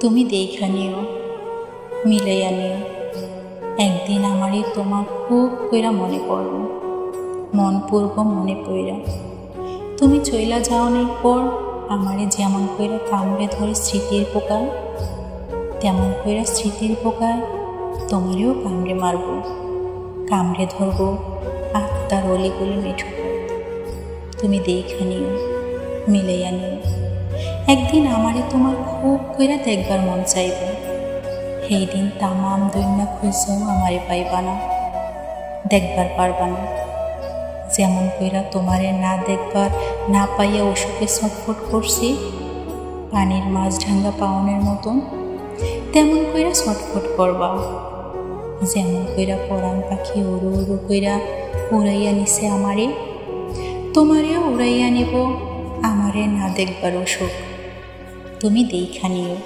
তুমি দেখা নিও, মিলাইয়া নিও। একদিন আমারই তোমার খুব কইরা মনে পড়ব, মন পূর্ব মনে পইরা। তুমি চইলা যাওয়ানোর পর আমারে যেমন কইরা কামড়ে ধরে স্মৃতির পোকায়, তেমন কইরা স্মৃতির পোকায় তোমারেও কামড়ে মারব, কামড়ে ধরব আত্মার অলিগুলি মেঠো। তুমি দেখা নিও, মিলাইয়া নিও। একদিন আমারে তোমার খুব কইরা দেখবার মন চাইব, সেই দিন তামাম দুনিয়া খুঁজেও আমারে পাইবা না, দেখবার পারবা না। যেমন কইরা তোমারে না দেখবার না পাইয়া অসুখে ছটফট করছি পানির মাছ ঢাঙ্গা পাওনের মতন, তেমন কইরা ছটফট করবা। যেমন কইরা পরাণ পাখি উড়ু উড়ু কইরা উড়াইয়া নিছে আমারে, তোমারেও উড়াইয়া নিব আমারে না দেখবার অসুখ। তুমি দেখা নিও।